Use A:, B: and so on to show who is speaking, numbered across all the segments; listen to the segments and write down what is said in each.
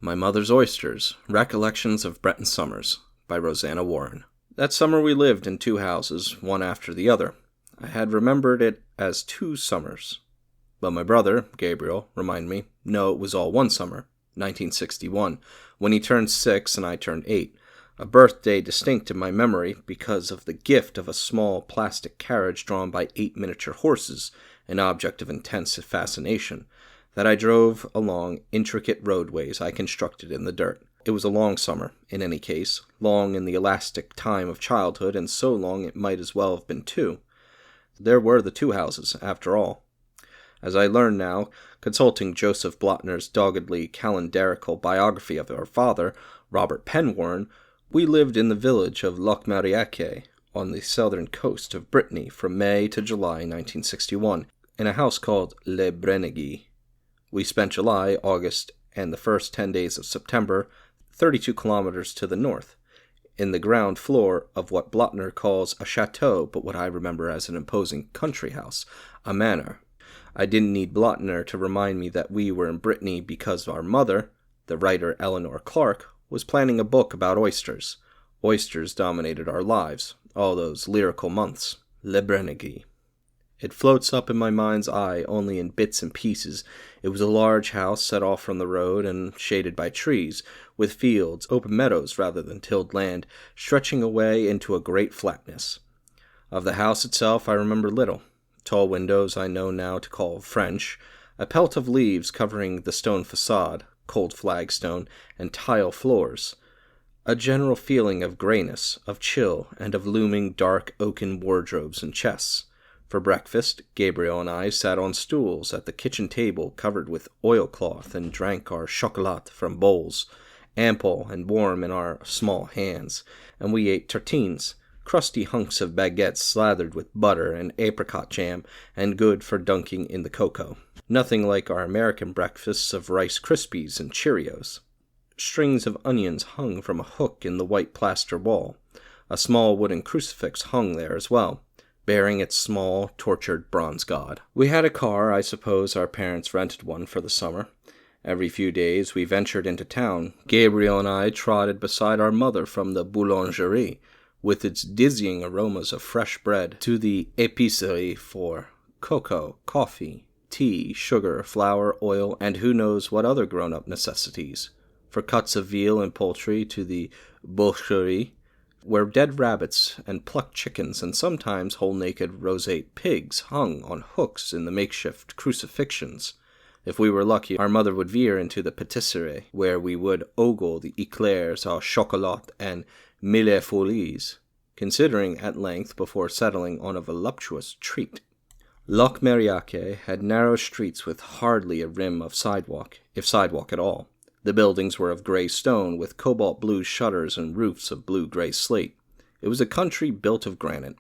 A: My Mother's Oysters, Recollections of Breton Summers, by Rosanna Warren. That summer we lived in two houses, one after the other. I had remembered it as 2 summers. But my brother, Gabriel, reminded me, no, it was all one summer, 1961, when he turned 6 and I turned 8, a birthday distinct in my memory because of the gift of a small plastic carriage drawn by 8 miniature horses, an object of intense fascination, that I drove along intricate roadways I constructed in the dirt. It was a long summer, in any case, long in the elastic time of childhood, and so long it might as well have been 2. There were the 2 houses, after all. As I learn now, consulting Joseph Blotner's doggedly calendarical biography of our father, Robert Penn Warren, we lived in the village of Lochmariaque, on the southern coast of Brittany, from May to July 1961, in a house called Le Brenegy. We spent July, August, and the first 10 days of September, 32 kilometers to the north, in the ground floor of what Blotner calls a chateau, but what I remember as an imposing country house, a manor. I didn't need Blotner to remind me that we were in Brittany because our mother, the writer Eleanor Clark, was planning a book about oysters. Oysters dominated our lives, all those lyrical months. Le Brenegy. It floats up in my mind's eye only in bits and pieces. It was a large house set off from the road and shaded by trees, with fields, open meadows rather than tilled land, stretching away into a great flatness. Of the house itself I remember little. Tall windows I know now to call French, a pelt of leaves covering the stone facade, cold flagstone, and tile floors. A general feeling of grayness, of chill, and of looming dark oaken wardrobes and chests. For breakfast, Gabriel and I sat on stools at the kitchen table covered with oilcloth and drank our chocolat from bowls, ample and warm in our small hands, and we ate tartines, crusty hunks of baguettes slathered with butter and apricot jam and good for dunking in the cocoa. Nothing like our American breakfasts of Rice Krispies and Cheerios. Strings of onions hung from a hook in the white plaster wall. A small wooden crucifix hung there as well, bearing its small, tortured bronze god. We had a car. I suppose our parents rented one for the summer. Every few days we ventured into town. Gabriel and I trotted beside our mother from the boulangerie, with its dizzying aromas of fresh bread, to the épicerie for cocoa, coffee, tea, sugar, flour, oil, and who knows what other grown-up necessities. For cuts of veal and poultry to the boucherie, where dead rabbits and plucked chickens and sometimes whole-naked roseate pigs hung on hooks in the makeshift crucifixions. If we were lucky, our mother would veer into the patisserie, where we would ogle the eclairs au chocolat and mille folies, considering at length before settling on a voluptuous treat. Lochmariaque had narrow streets with hardly a rim of sidewalk, if sidewalk at all. The buildings were of grey stone, with cobalt-blue shutters and roofs of blue-grey slate. It was a country built of granite.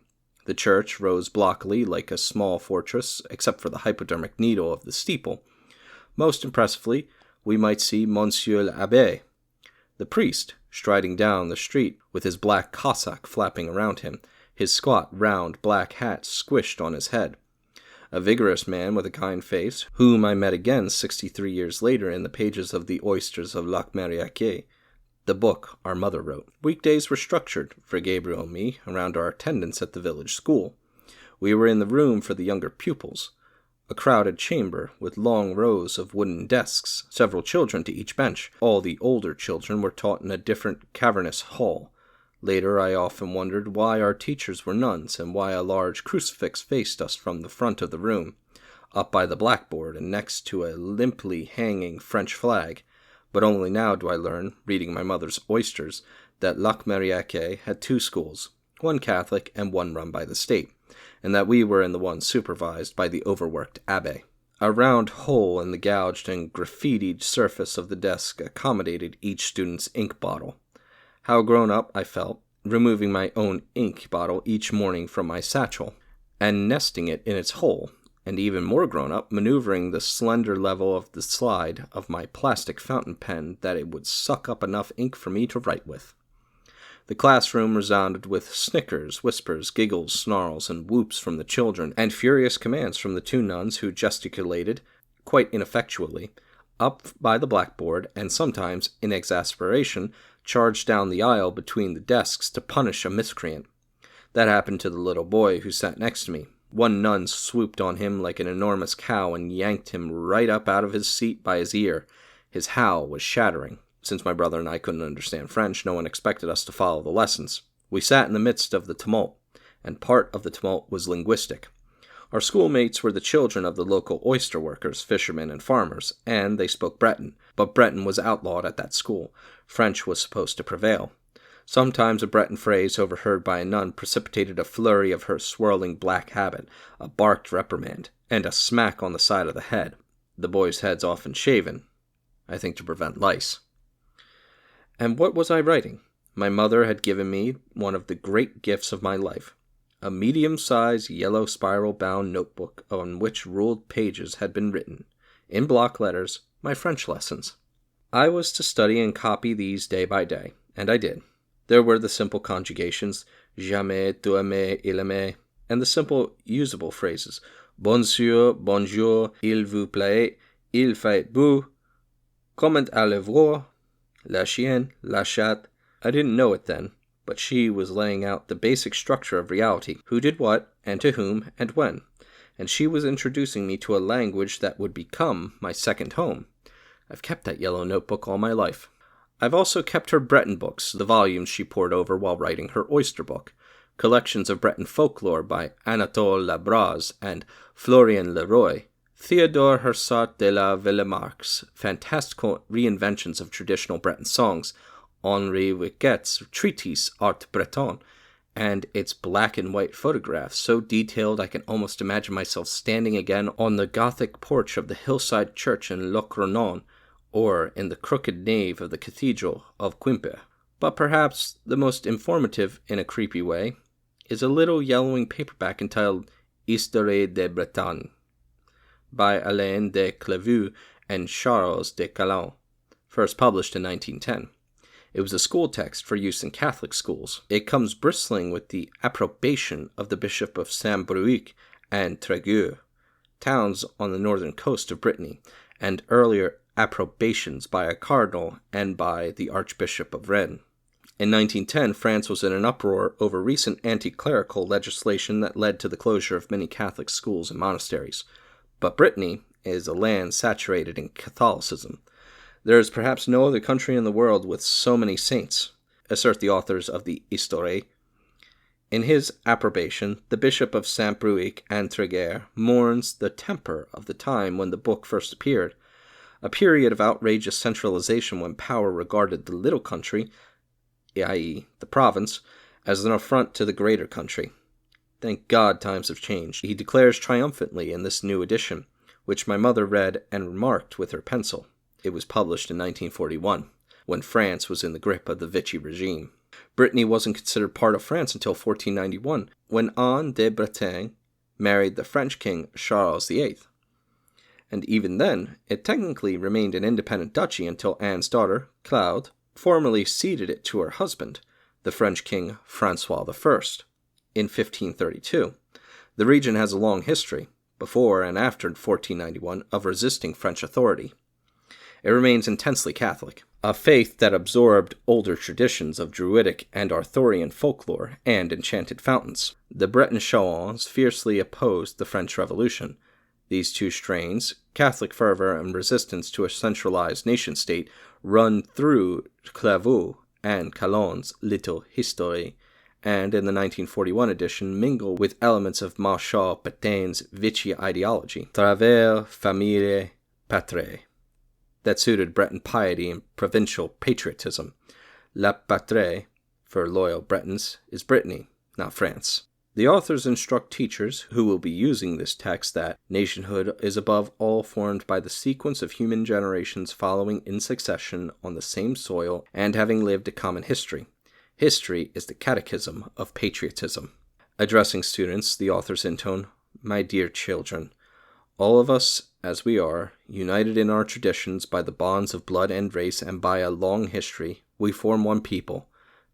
A: The church rose blockily like a small fortress, except for the hypodermic needle of the steeple. Most impressively, we might see Monsieur l'Abbé, the priest, striding down the street with his black cassock flapping around him, his squat, round, black hat squished on his head. A vigorous man with a kind face, whom I met again 63 years later in the pages of the Oysters of Lochmariaque, the book our mother wrote. Weekdays were structured, for Gabriel and me, around our attendance at the village school. We were in the room for the younger pupils, a crowded chamber with long rows of wooden desks, several children to each bench. All the older children were taught in a different cavernous hall. Later, I often wondered why our teachers were nuns and why a large crucifix faced us from the front of the room, up by the blackboard and next to a limply hanging French flag. But only now do I learn, reading my mother's Oysters, that Lochmariaque had 2 schools, one Catholic and one run by the state, and that we were in the one supervised by the overworked abbé. A round hole in the gouged and graffitied surface of the desk accommodated each student's ink bottle. How grown up I felt, removing my own ink bottle each morning from my satchel, and nesting it in its hole, and even more grown up, maneuvering the slender level of the slide of my plastic fountain pen that it would suck up enough ink for me to write with. The classroom resounded with snickers, whispers, giggles, snarls, and whoops from the children, and furious commands from the 2 nuns who gesticulated, quite ineffectually, up by the blackboard, and sometimes, in exasperation, charged down the aisle between the desks to punish a miscreant. That happened to the little boy who sat next to me. One nun swooped on him like an enormous cow and yanked him right up out of his seat by his ear. His howl was shattering. Since my brother and I couldn't understand French, no one expected us to follow the lessons. We sat in the midst of the tumult, and part of the tumult was linguistic. Our schoolmates were the children of the local oyster workers, fishermen, and farmers, and they spoke Breton, but Breton was outlawed at that school. French was supposed to prevail. Sometimes a Breton phrase overheard by a nun precipitated a flurry of her swirling black habit, a barked reprimand, and a smack on the side of the head. The boys' heads often shaven, I think to prevent lice. And what was I writing? My mother had given me one of the great gifts of my life, a medium-sized yellow spiral-bound notebook on which ruled pages had been written, in block letters, my French lessons. I was to study and copy these day by day, and I did. There were the simple conjugations, jamais, tu aimes, il aime, and the simple, usable phrases, bonjour, bonjour, il vous plaît, il fait beau, comment allez-vous, la chienne, la chatte. I didn't know it then, but she was laying out the basic structure of reality, who did what, and to whom, and when, and she was introducing me to a language that would become my second home. I've kept that yellow notebook all my life. I've also kept her Breton books, the volumes she pored over while writing her oyster book, Collections of Breton Folklore by Anatole Labraz and Florian Leroy, Theodore Hersart de la Villemarque's fantastical reinventions of traditional Breton songs, Henri Wiquet's treatise Art Breton, and its black and white photographs, so detailed I can almost imagine myself standing again on the Gothic porch of the hillside church in Locronan, or in the crooked nave of the cathedral of Quimper. But perhaps the most informative, in a creepy way, is a little yellowing paperback entitled Histoire de Bretagne, by Alain de Clevue and Charles de Calan, first published in 1910. It was a school text for use in Catholic schools. It comes bristling with the approbation of the Bishop of Saint-Brieuc and Trégueux, towns on the northern coast of Brittany, and earlier approbations by a cardinal and by the Archbishop of Rennes. In 1910, France was in an uproar over recent anti-clerical legislation that led to the closure of many Catholic schools and monasteries. But Brittany is a land saturated in Catholicism. There is perhaps no other country in the world with so many saints, assert the authors of the Histoire. In his approbation, the Bishop of Saint-Brieuc and Trégueux mourns the temper of the time when the book first appeared, a period of outrageous centralization when power regarded the little country, i.e., the province, as an affront to the greater country. Thank God times have changed, he declares triumphantly in this new edition, which my mother read and marked with her pencil. It was published in 1941, when France was in the grip of the Vichy regime. Brittany wasn't considered part of France until 1491, when Anne de Bretagne married the French king Charles VIII. And even then, it technically remained an independent duchy until Anne's daughter, Claude, formally ceded it to her husband, the French king François I, in 1532. The region has a long history, before and after 1491, of resisting French authority. It remains intensely Catholic, a faith that absorbed older traditions of Druidic and Arthurian folklore and enchanted fountains. The Breton Chouans fiercely opposed the French Revolution. These two strains, Catholic fervor and resistance to a centralized nation-state, run through Clairvaux and Calonne's Little Histoire, and in the 1941 edition mingle with elements of Marshal Petain's Vichy ideology, Travers, Famille, Patrie, that suited Breton piety and provincial patriotism. La Patrie, for loyal Bretons, is Brittany, not France. The authors instruct teachers who will be using this text that nationhood is above all formed by the sequence of human generations following in succession on the same soil and having lived a common history. History is the catechism of patriotism. Addressing students, the authors intone, "My dear children, all of us, as we are, united in our traditions by the bonds of blood and race and by a long history, we form one people,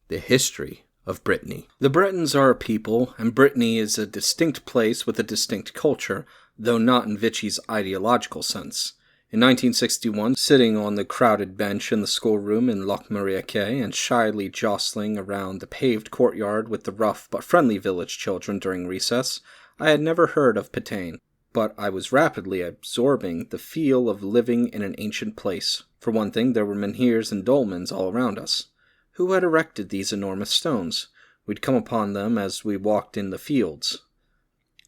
A: the history of Brittany." The Bretons are a people, and Brittany is a distinct place with a distinct culture, though not in Vichy's ideological sense. In 1961, sitting on the crowded bench in the schoolroom in Lochmariaquet and shyly jostling around the paved courtyard with the rough but friendly village children during recess, I had never heard of Pétain, but I was rapidly absorbing the feel of living in an ancient place. For one thing, there were menhirs and dolmens all around us. Who had erected these enormous stones? We'd come upon them as we walked in the fields.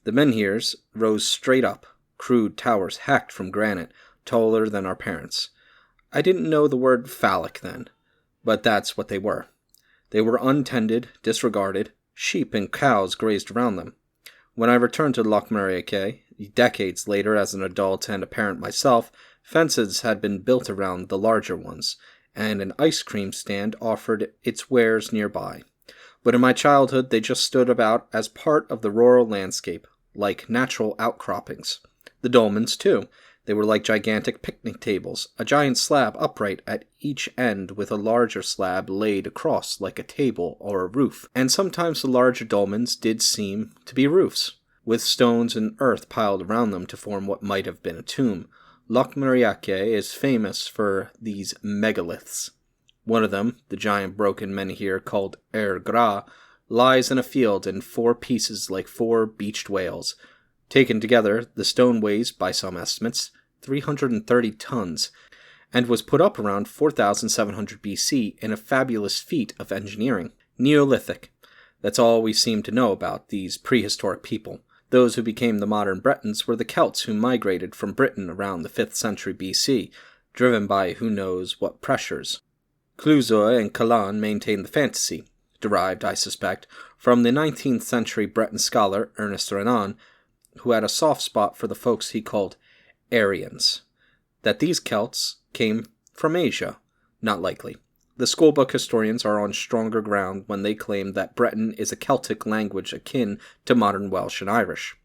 A: The menhirs rose straight up, crude towers hacked from granite, taller than our parents. I didn't know the word phallic then, but that's what they were. They were untended, disregarded. Sheep and cows grazed around them. When I returned to Lochmariaquet, decades later as an adult and a parent myself, fences had been built around the larger ones, and an ice cream stand offered its wares nearby. But in my childhood they just stood about as part of the rural landscape, like natural outcroppings. The dolmens, too. They were like gigantic picnic tables, a giant slab upright at each end with a larger slab laid across like a table or a roof. And sometimes the larger dolmens did seem to be roofs, with stones and earth piled around them to form what might have been a tomb. Lochmariaquet is famous for these megaliths. One of them, the giant broken menhir called Gras, lies in a field in 4 pieces like 4 beached whales. Taken together, the stone weighs, by some estimates, 330 tons, and was put up around 4700 BC in a fabulous feat of engineering. Neolithic. That's all we seem to know about these prehistoric people. Those who became the modern Bretons were the Celts who migrated from Britain around the 5th century BC, driven by who knows what pressures. Clouseau and Callan maintain the fantasy, derived, I suspect, from the 19th century Breton scholar Ernest Renan, who had a soft spot for the folks he called Aryans, that these Celts came from Asia. Not likely. The schoolbook historians are on stronger ground when they claim that Breton is a Celtic language akin to modern Welsh and Irish.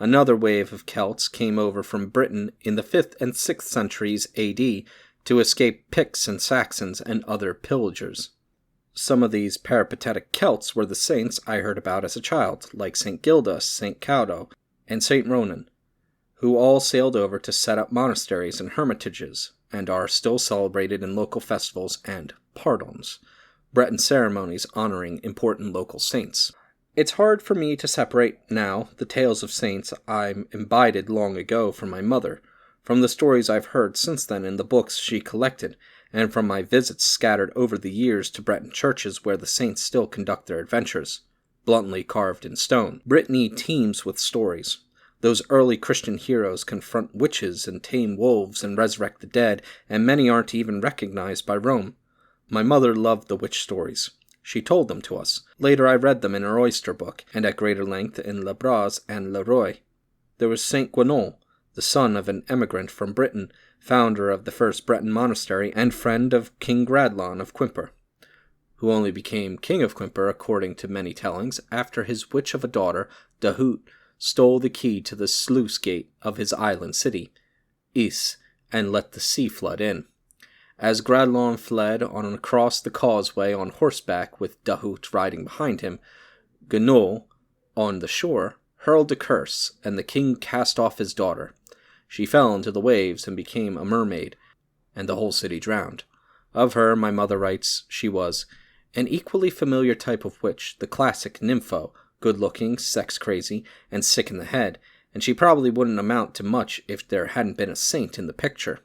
A: Another wave of Celts came over from Britain in the 5th and 6th centuries AD to escape Picts and Saxons and other pillagers. Some of these peripatetic Celts were the saints I heard about as a child, like St. Gildas, St. Caudo, and St. Ronan, who all sailed over to set up monasteries and hermitages, and are still celebrated in local festivals and pardons, Breton ceremonies honoring important local saints. It's hard for me to separate now the tales of saints I imbibed long ago from my mother, from the stories I've heard since then in the books she collected, and from my visits scattered over the years to Breton churches where the saints still conduct their adventures, bluntly carved in stone. Brittany teems with stories. Those early Christian heroes confront witches and tame wolves and resurrect the dead, and many aren't even recognized by Rome. My mother loved the witch stories. She told them to us. Later I read them in her oyster book, and at greater length in Le Bras and Le Roy. There was Saint Guenon, the son of an emigrant from Britain, founder of the first Breton monastery and friend of King Gradlon of Quimper, who only became king of Quimper, according to many tellings, after his witch of a daughter, Dahut, stole the key to the sluice gate of his island city, Is, and let the sea flood in. As Gradlon fled on across the causeway on horseback with Dahut riding behind him, Guenon, on the shore, hurled a curse, and the king cast off his daughter. She fell into the waves and became a mermaid, and the whole city drowned. Of her, my mother writes, she was an equally familiar type of witch, the classic nympho, good-looking, sex-crazy, and sick in the head, and she probably wouldn't amount to much if there hadn't been a saint in the picture.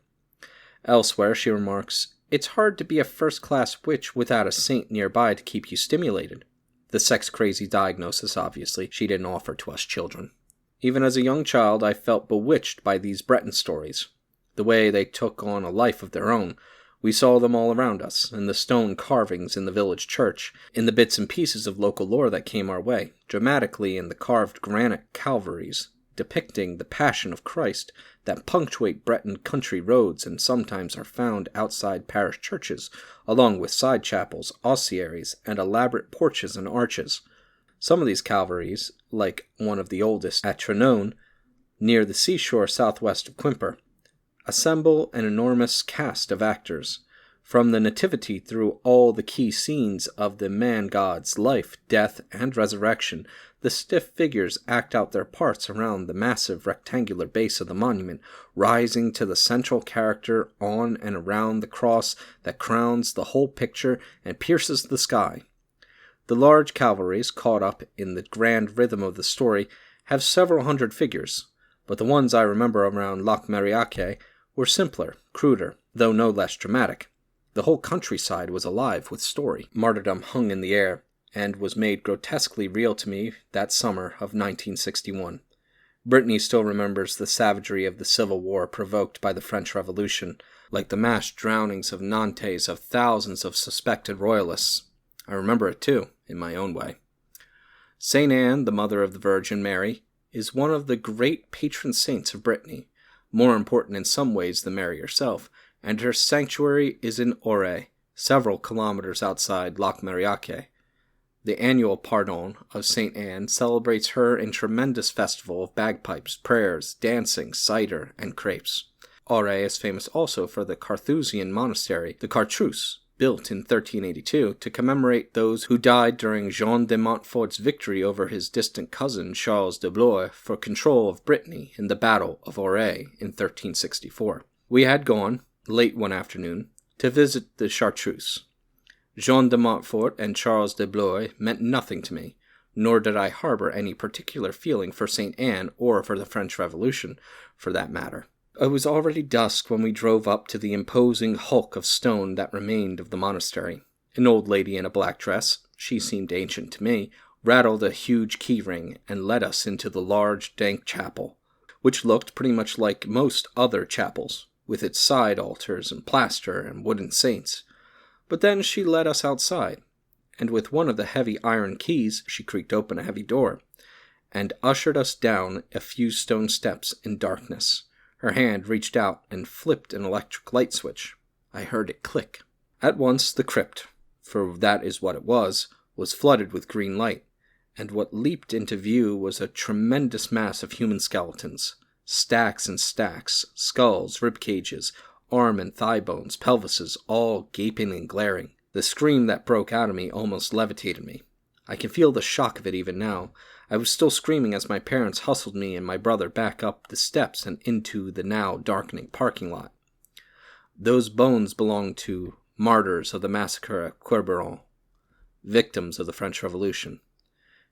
A: Elsewhere, she remarks, it's hard to be a first-class witch without a saint nearby to keep you stimulated. The sex-crazy diagnosis, obviously, she didn't offer to us children. Even as a young child, I felt bewitched by these Breton stories, the way they took on a life of their own. We saw them all around us, in the stone carvings in the village church, in the bits and pieces of local lore that came our way, dramatically in the carved granite calvaries, depicting the Passion of Christ, that punctuate Breton country roads and sometimes are found outside parish churches, along with side chapels, ossuaries, and elaborate porches and arches. Some of these calvaries, like one of the oldest at Trinon, near the seashore southwest of Quimper, assemble an enormous cast of actors, From the Nativity through all the key scenes of the man-god's life, death, and resurrection, the stiff figures act out their parts around the massive rectangular base of the monument, rising to the central character on and around the cross that crowns the whole picture and pierces the sky. The large calvaries, caught up in the grand rhythm of the story, have several hundred figures, but the ones I remember around Lac Mariaque were simpler, cruder, though no less dramatic. The whole countryside was alive with story. Martyrdom hung in the air, and was made grotesquely real to me that summer of 1961. Brittany still remembers the savagery of the Civil War provoked by the French Revolution, like the mass drownings of Nantes of thousands of suspected royalists. I remember it too, in my own way. Saint Anne, the mother of the Virgin Mary, is one of the great patron saints of Brittany, more important in some ways than Mary herself, and her sanctuary is in Auray, several kilometers outside Lac Mariaque. The annual Pardon of St. Anne celebrates her in tremendous festival of bagpipes, prayers, dancing, cider, and crepes. Auray is famous also for the Carthusian monastery, the Chartreuse, built in 1382 to commemorate those who died during Jean de Montfort's victory over his distant cousin Charles de Blois for control of Brittany in the Battle of Auray in 1364. We had gone, late one afternoon, to visit the Chartreuse. Jean de Montfort and Charles de Blois meant nothing to me, nor did I harbor any particular feeling for St. Anne or for the French Revolution, for that matter. It was already dusk when we drove up to the imposing hulk of stone that remained of the monastery. An old lady in a black dress, she seemed ancient to me, rattled a huge key ring and led us into the large, dank chapel, which looked pretty much like most other chapels, with its side altars and plaster and wooden saints. But then she led us outside, and with one of the heavy iron keys she creaked open a heavy door, and ushered us down a few stone steps in darkness. Her hand reached out and flipped an electric light switch. I heard it click. At once the crypt, for that is what it was flooded with green light, and what leaped into view was a tremendous mass of human skeletons. Stacks and stacks, skulls, rib cages, arm and thigh bones, pelvises, all gaping and glaring. The scream that broke out of me almost levitated me. I can feel the shock of it even now. I was still screaming as my parents hustled me and my brother back up the steps and into the now darkening parking lot. Those bones belonged to martyrs of the massacre at Quiberon, victims of the French Revolution.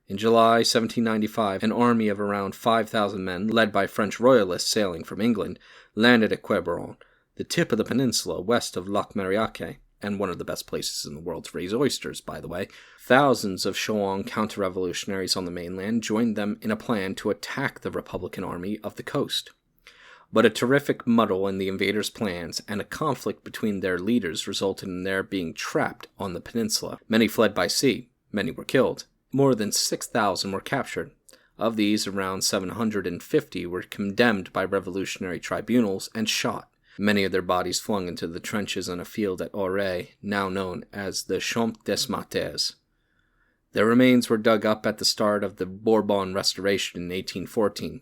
A: In July 1795, an army of around 5,000 men, led by French royalists sailing from England, landed at Quiberon, the tip of the peninsula west of Lac Mariaque, and one of the best places in the world to raise oysters, by the way. Thousands of Chouan counter-revolutionaries on the mainland joined them in a plan to attack the Republican army of the coast. But a terrific muddle in the invaders' plans and a conflict between their leaders resulted in their being trapped on the peninsula. Many fled by sea, many were killed. More than 6,000 were captured. Of these, around 750 were condemned by revolutionary tribunals and shot. Many of their bodies flung into the trenches on a field at Auray, now known as the Champ des Martyrs. Their remains were dug up at the start of the Bourbon Restoration in 1814.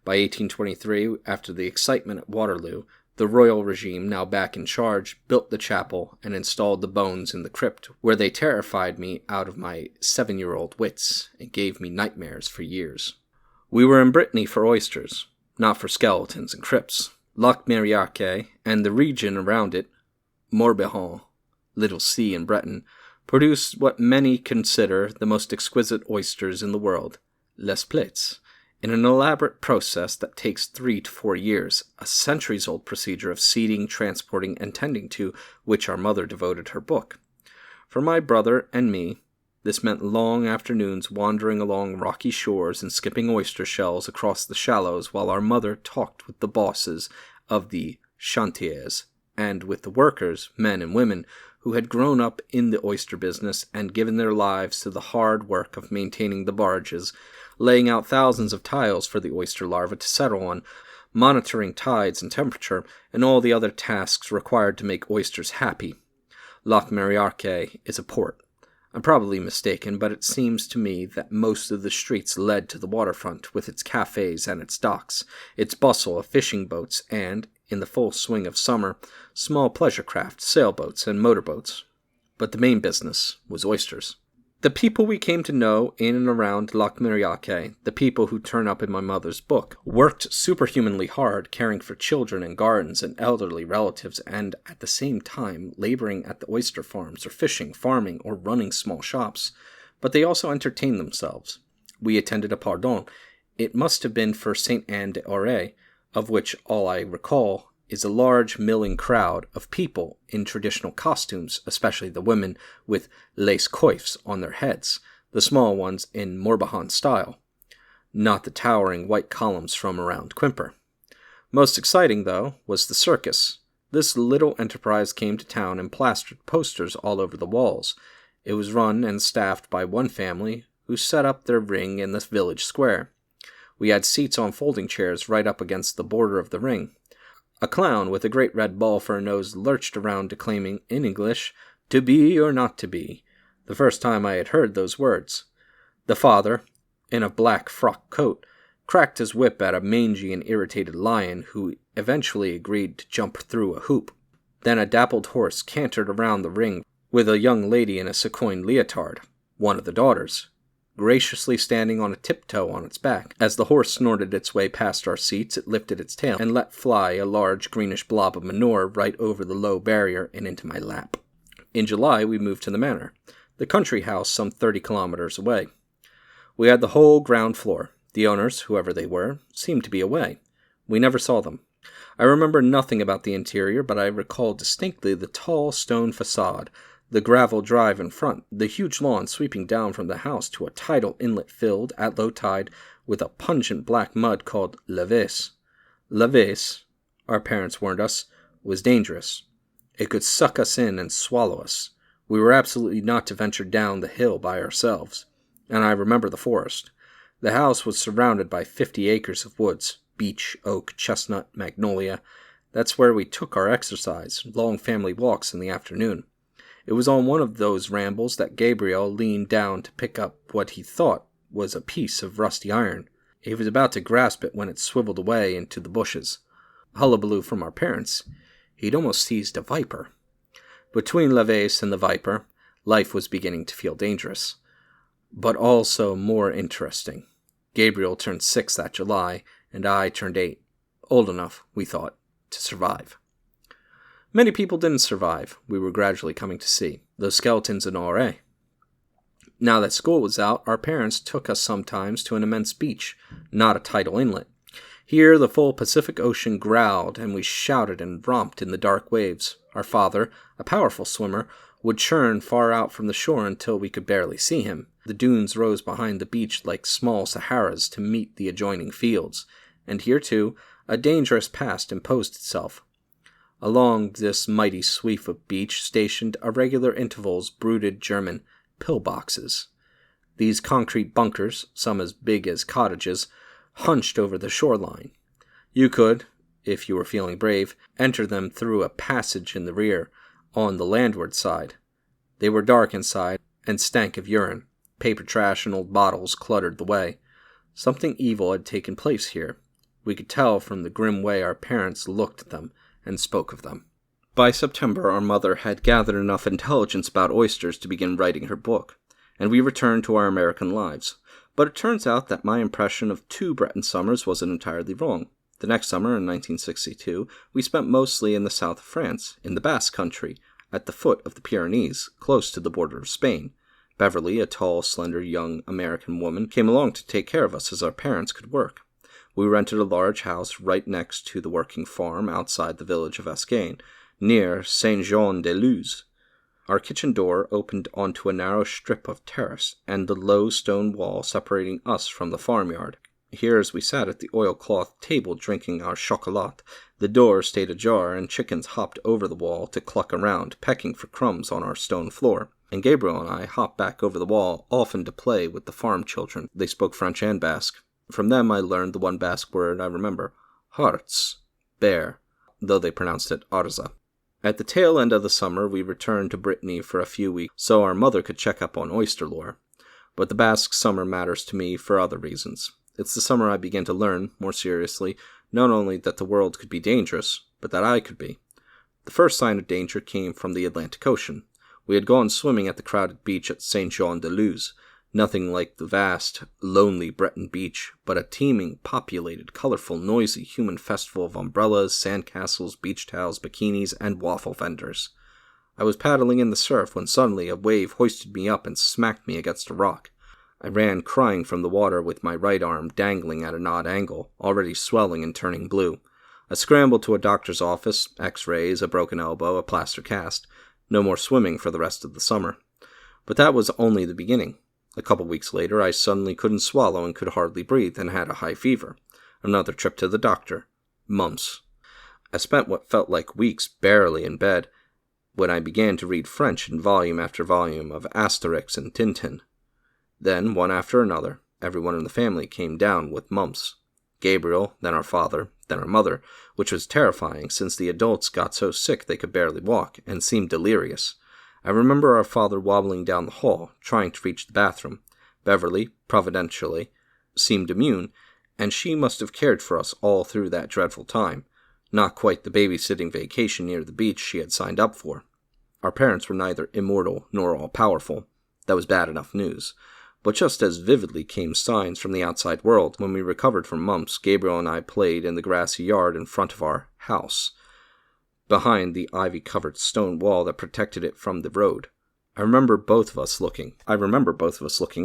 A: By 1823, after the excitement at Waterloo, the royal regime, now back in charge, built the chapel and installed the bones in the crypt, where they terrified me out of my 7-year-old wits and gave me nightmares for years. We were in Brittany for oysters, not for skeletons and crypts. Lac Mariaque and the region around it, Morbihan, Little Sea in Breton, produced what many consider the most exquisite oysters in the world, les plats, in an elaborate process that takes 3 to 4 years, a centuries-old procedure of seeding, transporting, and tending to which our mother devoted her book. For my brother and me, this meant long afternoons wandering along rocky shores and skipping oyster shells across the shallows while our mother talked with the bosses of the chantiers and with the workers, men and women, who had grown up in the oyster business and given their lives to the hard work of maintaining the barges, laying out thousands of tiles for the oyster larvae to settle on, monitoring tides and temperature, and all the other tasks required to make oysters happy. Lac Mariaque is a port. I'm probably mistaken, but it seems to me that most of the streets led to the waterfront with its cafes and its docks, its bustle of fishing boats, and, in the full swing of summer, small pleasure craft, sailboats, and motorboats. But the main business was oysters. The people we came to know in and around Lac Miriaque, the people who turn up in my mother's book, worked superhumanly hard, caring for children and gardens and elderly relatives, and at the same time laboring at the oyster farms or fishing, farming, or running small shops. But they also entertained themselves. We attended a pardon. It must have been for Saint Anne de Auray, of which all I recall is a large milling crowd of people in traditional costumes, especially the women with lace coifs on their heads, the small ones in Morbihan style, not the towering white columns from around Quimper. Most exciting, though, was the circus. This little enterprise came to town and plastered posters all over the walls. It was run and staffed by one family who set up their ring in the village square. We had seats on folding chairs right up against the border of the ring. A clown with a great red ball for a nose lurched around declaiming, in English, "To be or not to be," the first time I had heard those words. The father, in a black frock coat, cracked his whip at a mangy and irritated lion who eventually agreed to jump through a hoop. Then a dappled horse cantered around the ring with a young lady in a sequined leotard, one of the daughters, graciously standing on a tiptoe on its back. As the horse snorted its way past our seats, it lifted its tail and let fly a large greenish blob of manure right over the low barrier and into my lap. In July, we moved to the manor, the country house some 30 kilometers away. We had the whole ground floor. The owners, whoever they were, seemed to be away. We never saw them. I remember nothing about the interior, but I recall distinctly the tall stone facade, the gravel drive in front, the huge lawn sweeping down from the house to a tidal inlet filled, at low tide, with a pungent black mud called laveis. Laveis, our parents warned us, was dangerous. It could suck us in and swallow us. We were absolutely not to venture down the hill by ourselves. And I remember the forest. The house was surrounded by 50 acres of woods, beech, oak, chestnut, magnolia. That's where we took our exercise, long family walks in the afternoon. It was on one of those rambles that Gabriel leaned down to pick up what he thought was a piece of rusty iron. He was about to grasp it when it swiveled away into the bushes. Hullabaloo from our parents. He'd almost seized a viper. Between Laveis and the viper, life was beginning to feel dangerous, but also more interesting. Gabriel turned 6 that July, and I turned 8. Old enough, we thought, to survive. Many people didn't survive, we were gradually coming to see. Those skeletons in Auray. Now that school was out, our parents took us sometimes to an immense beach, not a tidal inlet. Here the full Pacific Ocean growled, and we shouted and romped in the dark waves. Our father, a powerful swimmer, would churn far out from the shore until we could barely see him. The dunes rose behind the beach like small Saharas to meet the adjoining fields, and here, too, a dangerous past imposed itself. Along this mighty sweep of beach stationed at regular intervals brooded German pillboxes. These concrete bunkers, some as big as cottages, hunched over the shoreline. You could, if you were feeling brave, enter them through a passage in the rear, on the landward side. They were dark inside, and stank of urine. Paper trash and old bottles cluttered the way. Something evil had taken place here. We could tell from the grim way our parents looked at them and spoke of them. By September, our mother had gathered enough intelligence about oysters to begin writing her book, and we returned to our American lives. But it turns out that my impression of 2 Breton summers wasn't entirely wrong. The next summer, in 1962, we spent mostly in the south of France, in the Basque country, at the foot of the Pyrenees, close to the border of Spain. Beverly, a tall, slender, young American woman, came along to take care of us as our parents could work. We rented a large house right next to the working farm outside the village of Escagne, near Saint-Jean-de-Luz. Our kitchen door opened onto a narrow strip of terrace and the low stone wall separating us from the farmyard. Here, as we sat at the oilcloth table drinking our chocolat, the door stayed ajar and chickens hopped over the wall to cluck around, pecking for crumbs on our stone floor. And Gabriel and I hopped back over the wall, often to play with the farm children. They spoke French and Basque. From them I learned the one Basque word I remember, harz, bear, though they pronounced it arza. At the tail end of the summer, we returned to Brittany for a few weeks, so our mother could check up on oyster lore. But the Basque summer matters to me for other reasons. It's the summer I began to learn, more seriously, Not only that the world could be dangerous, but that I could be. The first sign of danger came from the Atlantic Ocean. We had gone swimming at the crowded beach at Saint-Jean-de-Luz, nothing like the vast, lonely Breton beach, but a teeming, populated, colorful, noisy human festival of umbrellas, sandcastles, beach towels, bikinis, and waffle vendors. I was paddling in the surf when suddenly a wave hoisted me up and smacked me against a rock. I ran crying from the water with my right arm dangling at an odd angle, already swelling and turning blue. I scrambled to a doctor's office, x-rays, a broken elbow, a plaster cast. No more swimming for the rest of the summer. But that was only the beginning. A couple weeks later, I suddenly couldn't swallow and could hardly breathe and had a high fever. Another trip to the doctor. Mumps. I spent what felt like weeks barely in bed when I began to read French in volume after volume of Asterix and Tintin. Then, one after another, everyone in the family came down with mumps. Gabriel, then our father, then our mother, which was terrifying since the adults got so sick they could barely walk and seemed delirious. I remember our father wobbling down the hall, trying to reach the bathroom. Beverly, providentially, seemed immune, and she must have cared for us all through that dreadful time. Not quite the babysitting vacation near the beach she had signed up for. Our parents were neither immortal nor all-powerful. That was bad enough news. But just as vividly came signs from the outside world. When we recovered from mumps, Gabriel and I played in the grassy yard in front of our house, behind the ivy-covered stone wall that protected it from the road. I remember both of us looking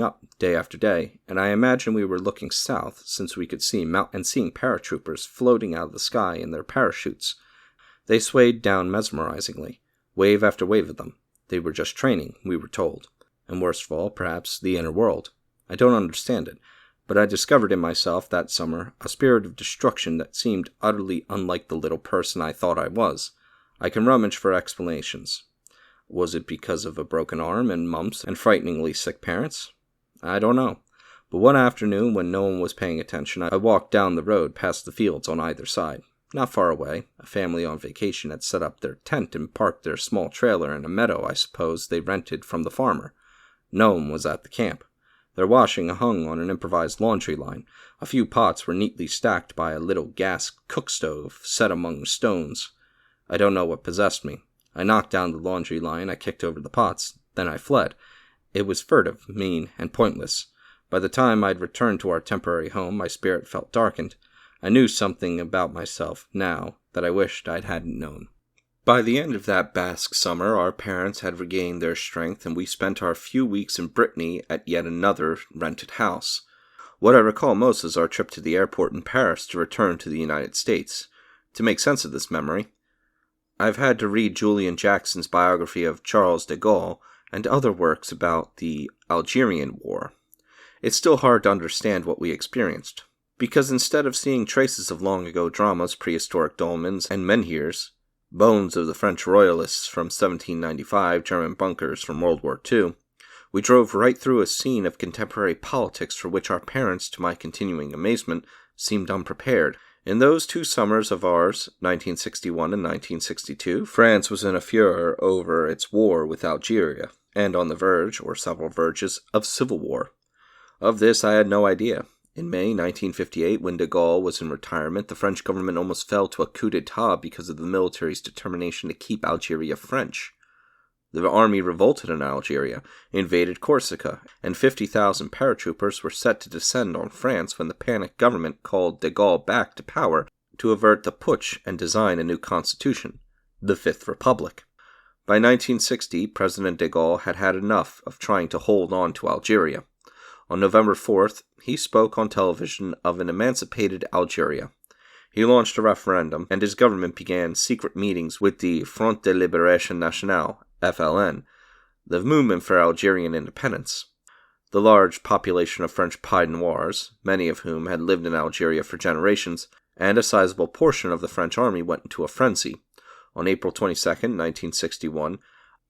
A: up, day after day, and I imagine we were looking south, since we could see and seeing paratroopers floating out of the sky in their parachutes. They swayed down mesmerizingly, wave after wave of them. They were just training, we were told. And worst of all, perhaps, the inner world. I don't understand it, but I discovered in myself that summer a spirit of destruction that seemed utterly unlike the little person I thought I was. I can rummage for explanations. Was it because of a broken arm and mumps and frighteningly sick parents? I don't know. But one afternoon, when no one was paying attention, I walked down the road past the fields on either side. Not far away, a family on vacation had set up their tent and parked their small trailer in a meadow I suppose they rented from the farmer. No one was at the camp. Their washing hung on an improvised laundry line. A few pots were neatly stacked by a little gas cook stove set among stones. I don't know what possessed me. I knocked down the laundry line, I kicked over the pots, then I fled. It was furtive, mean, and pointless. By the time I'd returned to our temporary home, my spirit felt darkened. I knew something about myself now that I wished I hadn't known. By the end of that Basque summer, our parents had regained their strength, and we spent our few weeks in Brittany at yet another rented house. What I recall most is our trip to the airport in Paris to return to the United States. To make sense of this memory, I've had to read Julian Jackson's biography of Charles de Gaulle and other works about the Algerian War. It's still hard to understand what we experienced, because instead of seeing traces of long-ago dramas, prehistoric dolmens, and menhirs, bones of the French royalists from 1795, German bunkers from World War II, we drove right through a scene of contemporary politics for which our parents, to my continuing amazement, seemed unprepared. In those 2 summers of ours, 1961 and 1962, France was in a furor over its war with Algeria, and on the verge, or several verges, of civil war. Of this I had no idea. In May 1958, when de Gaulle was in retirement, the French government almost fell to a coup d'etat because of the military's determination to keep Algeria French. The army revolted in Algeria, invaded Corsica, and 50,000 paratroopers were set to descend on France when the panicked government called de Gaulle back to power to avert the putsch and design a new constitution, the Fifth Republic. By 1960, President de Gaulle had had enough of trying to hold on to Algeria. On November 4th, he spoke on television of an emancipated Algeria. He launched a referendum, and his government began secret meetings with the Front de Libération Nationale, FLN, the movement for Algerian independence. The large population of French pied noirs, many of whom had lived in Algeria for generations, and a sizable portion of the French army went into a frenzy. On April 22, 1961,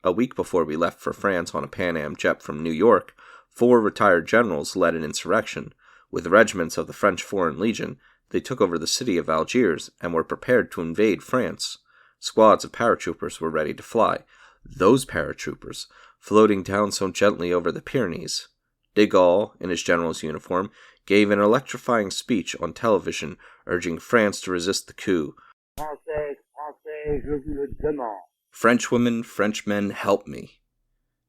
A: a week before we left for France on a Pan Am jet from New York, 4 retired generals led an insurrection. With regiments of the French Foreign Legion, they took over the city of Algiers and were prepared to invade France. Squads of paratroopers were ready to fly. Those paratroopers, floating down so gently over the Pyrenees. De Gaulle, in his general's uniform, gave an electrifying speech on television, urging France to resist the coup.
B: Français, Français, je vous le demande.
A: Frenchwomen, Frenchmen, help me.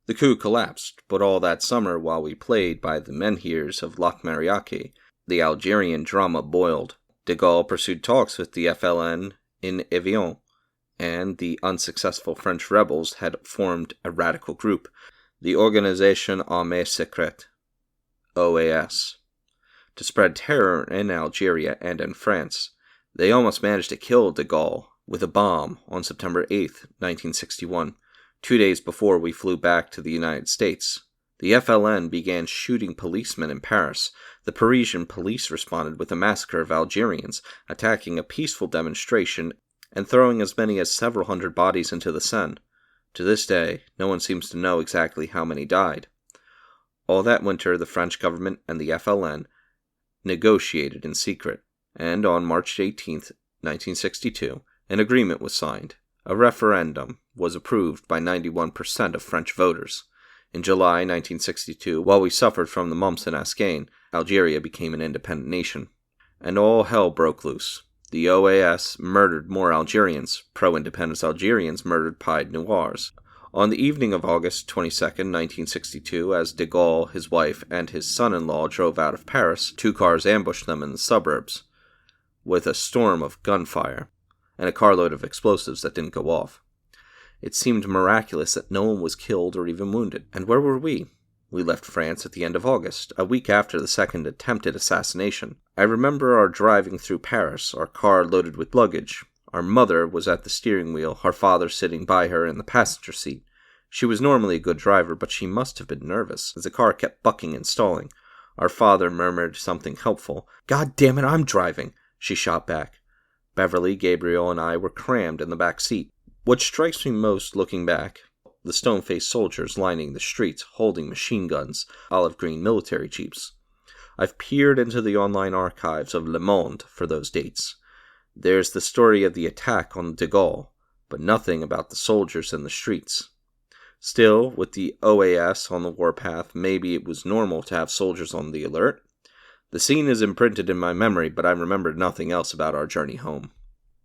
A: The coup collapsed, but all that summer while we played by the menhirs of Lac Mariake, the Algerian drama boiled. De Gaulle pursued talks with the FLN in Evian, and the unsuccessful French rebels had formed a radical group, the Organisation Armée Secrète, OAS, to spread terror in Algeria and in France. They almost managed to kill de Gaulle with a bomb on September 8, 1961, 2 days before we flew back to the United States. The FLN began shooting policemen in Paris. The Parisian police responded with a massacre of Algerians, attacking a peaceful demonstration and throwing as many as several hundred bodies into the Seine. To this day, no one seems to know exactly how many died. All that winter, the French government and the FLN negotiated in secret, and on March 18, 1962, an agreement was signed. A referendum was approved by 91% of French voters. In July 1962, while we suffered from the mumps in Ascagne, Algeria became an independent nation. And all hell broke loose. The OAS murdered more Algerians. Pro-independence Algerians murdered Pied Noirs. On the evening of August 22, 1962, as de Gaulle, his wife, and his son-in-law drove out of Paris, 2 cars ambushed them in the suburbs, with a storm of gunfire, and a carload of explosives that didn't go off. It seemed miraculous that no one was killed or even wounded. And where were we? We left France at the end of August, a week after the second attempted assassination. I remember our driving through Paris, our car loaded with luggage. Our mother was at the steering wheel, our father sitting by her in the passenger seat. She was normally a good driver, but she must have been nervous, as the car kept bucking and stalling. Our father murmured something helpful. "God damn it, I'm driving," she shot back. Beverly, Gabriel, and I were crammed in the back seat. What strikes me most looking back, the stone-faced soldiers lining the streets holding machine guns, olive green military jeeps. I've peered into the online archives of Le Monde for those dates. There's the story of the attack on de Gaulle, but nothing about the soldiers in the streets. Still, with the OAS on the warpath, maybe it was normal to have soldiers on the alert. The scene is imprinted in my memory, but I remembered nothing else about our journey home.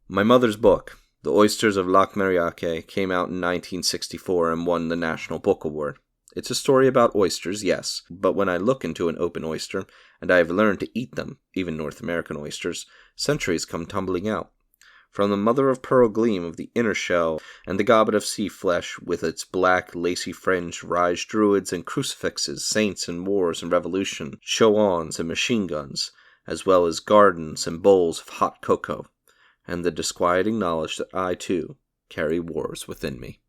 A: My mother's book, The Oysters of Lac Mariake, came out in 1964 and won the National Book Award. It's a story about oysters, yes, but when I look into an open oyster, and I have learned to eat them, even North American oysters, centuries come tumbling out. From the mother-of-pearl gleam of the inner shell and the goblet of sea flesh with its black, lacy fringe rise druids and crucifixes, saints and wars and revolution, shoans and machine guns, as well as gardens and bowls of hot cocoa, and the disquieting knowledge that I, too, carry wars within me.